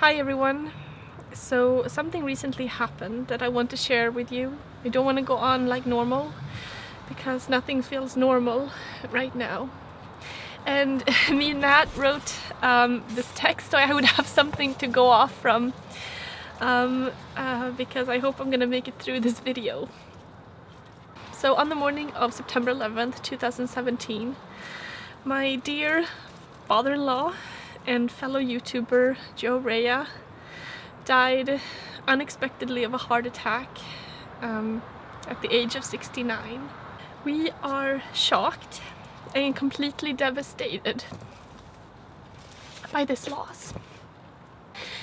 Hi everyone. So something recently happened that I want to share with you. I don't want to go on like normal because nothing feels normal right now. And me and Nat wrote this text so I would have something to go off from because I hope I'm gonna make it through this video. So on the morning of September 11th, 2017, my dear father-in-law and fellow YouTuber Joe Rea died unexpectedly of a heart attack at the age of 69. We are shocked and completely devastated by this loss.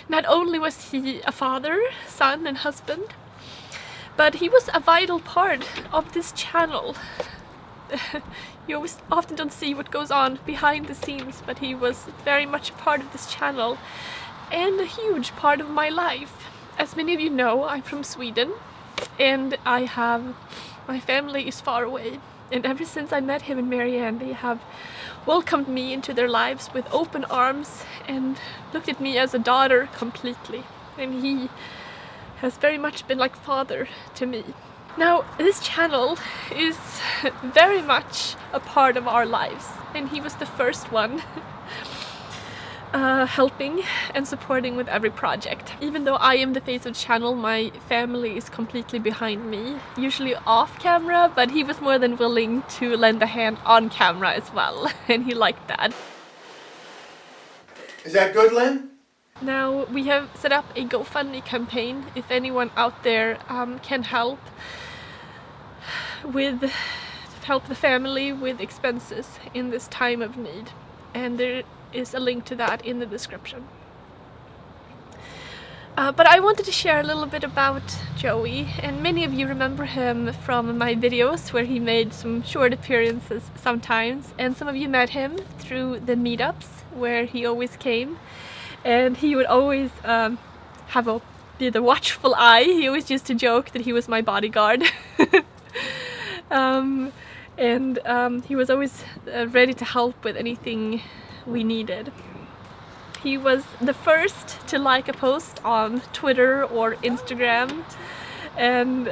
Not only was he a father, son and husband, but he was a vital part of this channel. You often don't see what goes on behind the scenes, but he was very much a part of this channel and a huge part of my life. As many of you know, I'm from Sweden and my family is far away. And ever since I met him and Marianne, they have welcomed me into their lives with open arms and looked at me as a daughter completely. And he has very much been like father to me. Now, this channel is very much a part of our lives, and he was the first one helping and supporting with every project. Even though I am the face of the channel, my family is completely behind me, usually off camera, but he was more than willing to lend a hand on camera as well, and he liked that. Is that good, Lynn? Now, we have set up a GoFundMe campaign if anyone out there can help the family with expenses in this time of need, and there is a link to that in the description. But I wanted to share a little bit about Joey, and many of you remember him from my videos where he made some short appearances sometimes, and some of you met him through the meetups where he always came, and he would always be the watchful eye. He always used to joke that he was my bodyguard. He was always ready to help with anything we needed. He was the first to like a post on Twitter or Instagram, and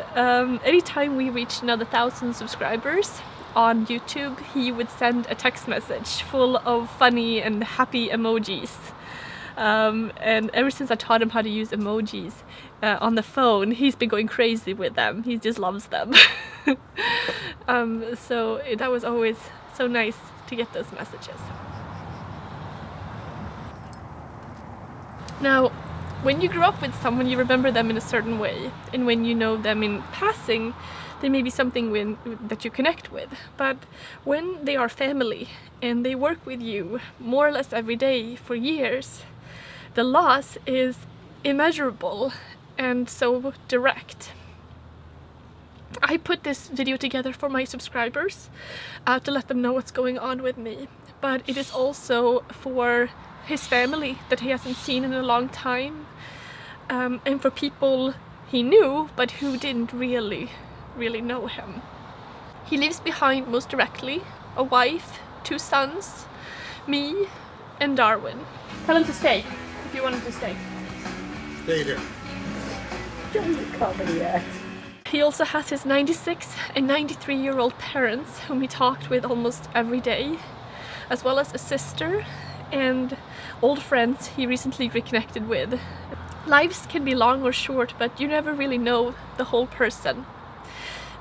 anytime we reached another 1,000 subscribers on YouTube, he would send a text message full of funny and happy emojis. And ever since I taught him how to use emojis on the phone, he's been going crazy with them. He just loves them. So that was always so nice to get those messages. Now, when you grow up with someone, you remember them in a certain way, and when you know them in passing, there may be something that you connect with. But when they are family and they work with you more or less every day for years, the loss is immeasurable and so direct. I put this video together for my subscribers to let them know what's going on with me, but it is also for his family that he hasn't seen in a long time, and for people he knew but who didn't really know him. He leaves behind most directly a wife, 2 sons, me and Darwin. Tell him to stay if you want him to stay. Stay there. Comedy act. He also has his 96 and 93-year-old parents whom he talked with almost every day, as well as a sister and old friends he recently reconnected with. Lives can be long or short, but you never really know the whole person.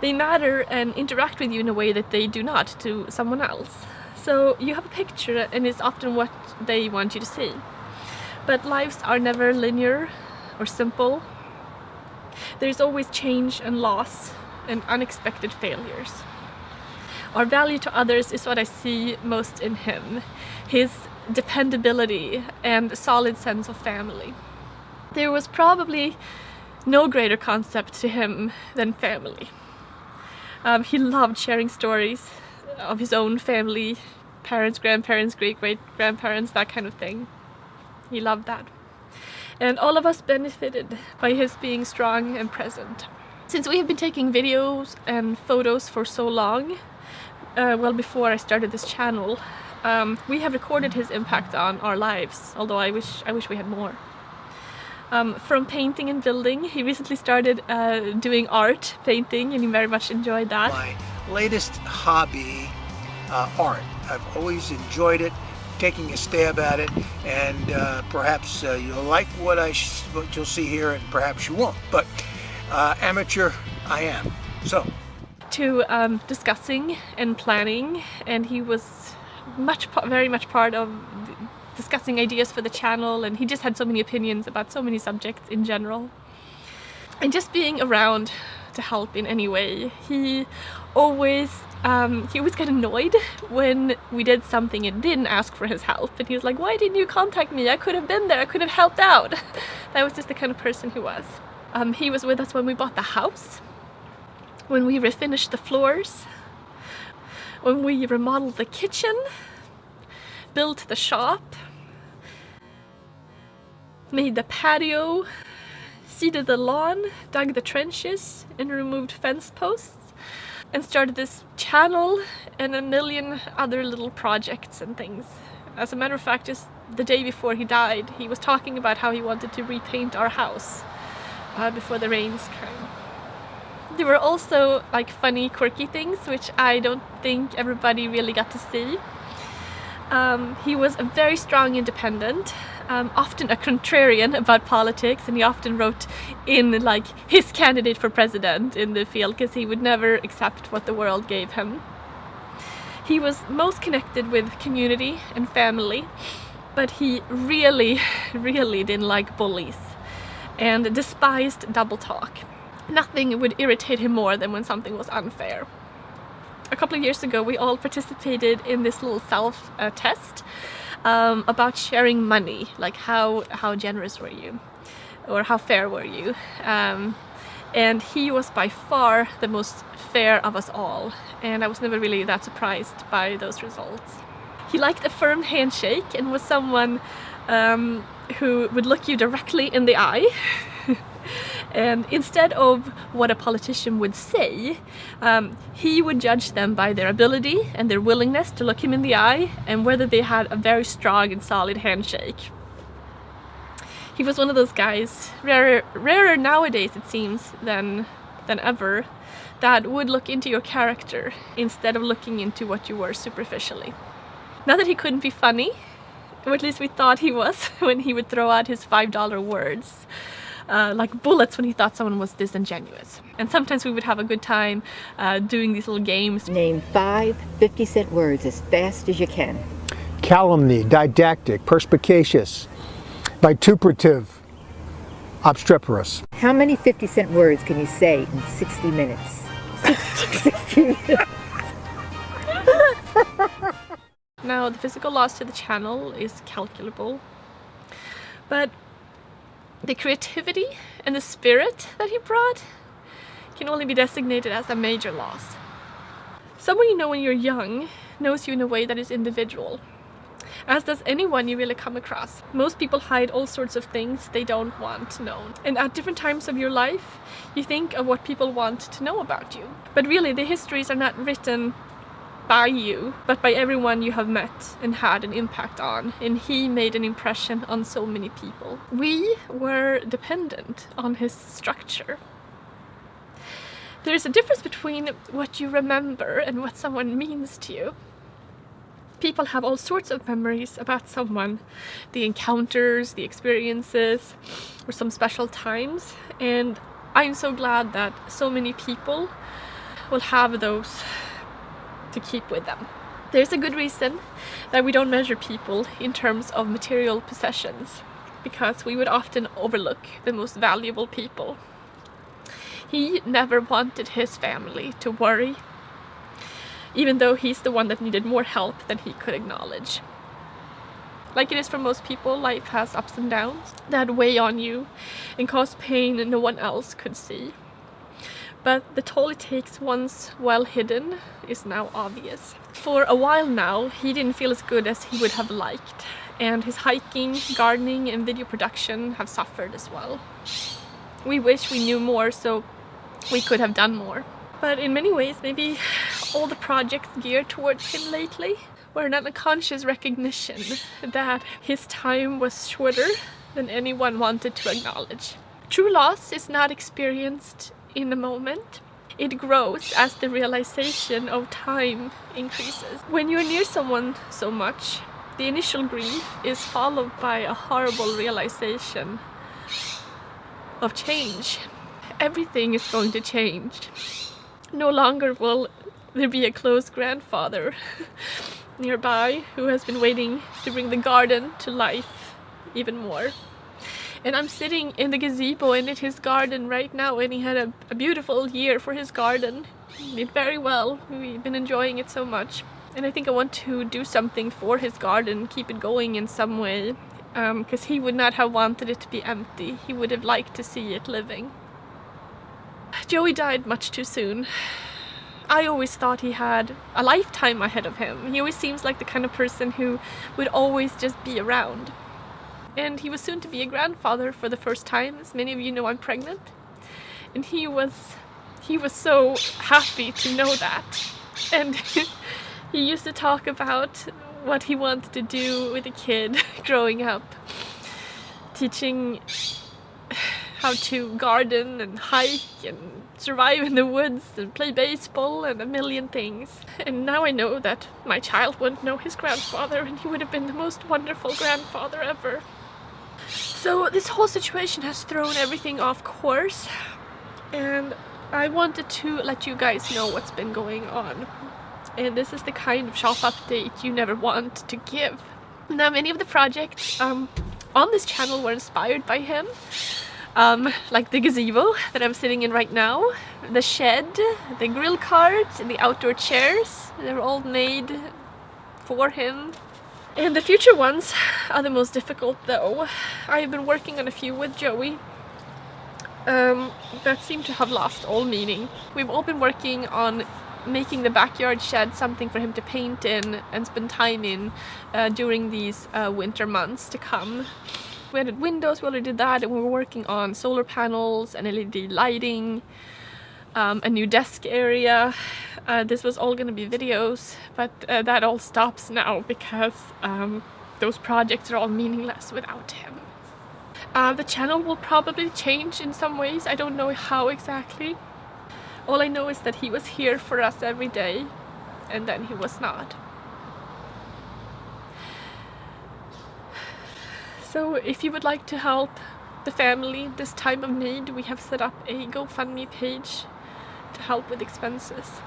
They matter and interact with you in a way that they do not to someone else. So you have a picture and it's often what they want you to see. But lives are never linear or simple. There's always change and loss and unexpected failures. Our value to others is what I see most in him. His dependability and solid sense of family. There was probably no greater concept to him than family. He loved sharing stories of his own family, parents, grandparents, great-great-grandparents, that kind of thing. He loved that. And all of us benefited by his being strong and present. Since we have been taking videos and photos for so long, well before I started this channel, we have recorded his impact on our lives, although I wish we had more. From painting and building. He recently started doing art, painting, and he very much enjoyed that. My latest hobby, art. I've always enjoyed it, taking a stab at it, and perhaps you'll like what you'll see here, and perhaps you won't. But amateur, I am. So. To discussing and planning, and he was very much part of discussing ideas for the channel, and he just had so many opinions about so many subjects in general. And just being around to help in any way. He always got annoyed when we did something and didn't ask for his help, and he was like, "Why didn't you contact me? I could have been there, I could have helped out." That was just the kind of person he was. He was with us when we bought the house, when we refinished the floors, when we remodeled the kitchen, built the shop, made the patio, seeded the lawn, dug the trenches, and removed fence posts, and started this channel and a million other little projects and things. As a matter of fact, just the day before he died, he was talking about how he wanted to repaint our house before the rains came. There were also like funny, quirky things, which I don't think everybody really got to see. He was a very strong independent, often a contrarian about politics, and he often wrote in like his candidate for president in the field because he would never accept what the world gave him. He was most connected with community and family, but he really, really didn't like bullies and despised double talk. Nothing would irritate him more than when something was unfair. A couple of years ago, we all participated in this little self-test about sharing money, like how generous were you, or how fair were you. And he was by far the most fair of us all, and I was never really that surprised by those results. He liked a firm handshake and was someone who would look you directly in the eye. And instead of what a politician would say, he would judge them by their ability and their willingness to look him in the eye and whether they had a very strong and solid handshake. He was one of those guys, rarer nowadays it seems than ever, that would look into your character instead of looking into what you were superficially. Not that he couldn't be funny, or at least we thought he was when he would throw out his $5 words. Like bullets when he thought someone was disingenuous. And sometimes we would have a good time doing these little games. Name 5 50-cent words as fast as you can. Calumny, didactic, perspicacious, vituperative, obstreperous. How many 50-cent words can you say in 60 minutes? 60 minutes. Now, the physical loss to the channel is calculable, but the creativity and the spirit that he brought can only be designated as a major loss. Someone you know when you're young knows you in a way that is individual, as does anyone you really come across. Most people hide all sorts of things they don't want known. And at different times of your life, you think of what people want to know about you. But really, the histories are not written by you, but by everyone you have met and had an impact on, and he made an impression on so many people. We were dependent on his structure. There's a difference between what you remember and what someone means to you. People have all sorts of memories about someone, the encounters, the experiences, or some special times, and I'm so glad that so many people will have those to keep with them. There's a good reason that we don't measure people in terms of material possessions, because we would often overlook the most valuable people. He never wanted his family to worry, even though he's the one that needed more help than he could acknowledge. Like it is for most people, life has ups and downs that weigh on you and cause pain no one else could see. But the toll it takes once well hidden is now obvious. For a while now, he didn't feel as good as he would have liked, and his hiking, gardening, and video production have suffered as well. We wish we knew more so we could have done more. But in many ways, maybe all the projects geared towards him lately were an unconscious recognition that his time was shorter than anyone wanted to acknowledge. True loss is not experienced in a moment. It grows as the realization of time increases. When you're near someone so much, the initial grief is followed by a horrible realization of change. Everything is going to change. No longer will there be a close grandfather nearby who has been waiting to bring the garden to life even more. And I'm sitting in the gazebo and in his garden right now, and he had a beautiful year for his garden. He did very well. We've been enjoying it so much. And I think I want to do something for his garden, keep it going in some way, because he would not have wanted it to be empty. He would have liked to see it living. Joey died much too soon. I always thought he had a lifetime ahead of him. He always seems like the kind of person who would always just be around. And he was soon to be a grandfather for the first time. As many of you know, I'm pregnant. And he was so happy to know that. And he used to talk about what he wanted to do with a kid growing up. Teaching how to garden and hike and survive in the woods and play baseball and a million things. And now I know that my child wouldn't know his grandfather, and he would have been the most wonderful grandfather ever. So this whole situation has thrown everything off course, and I wanted to let you guys know what's been going on. And this is the kind of shop update you never want to give. Now, many of the projects on this channel were inspired by him. Like the gazebo that I'm sitting in right now, the shed, the grill cart, and the outdoor chairs. They were all made for him. And the future ones are the most difficult though. I've been working on a few with Joey that seem to have lost all meaning. We've all been working on making the backyard shed something for him to paint in and spend time in during these winter months to come. We added windows, we already did that, and we were working on solar panels and LED lighting, a new desk area. This was all going to be videos, but that all stops now because those projects are all meaningless without him. The channel will probably change in some ways. I don't know how exactly. All I know is that he was here for us every day, and then he was not. So if you would like to help the family this time of need, we have set up a GoFundMe page to help with expenses.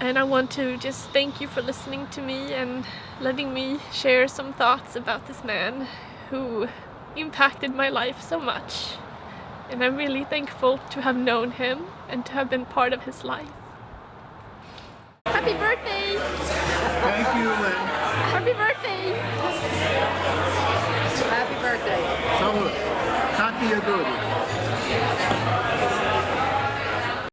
And I want to just thank you for listening to me and letting me share some thoughts about this man who impacted my life so much. And I'm really thankful to have known him and to have been part of his life. Happy birthday! Thank you, Lynn. Happy birthday! Happy birthday. Salud. Tanti auguri.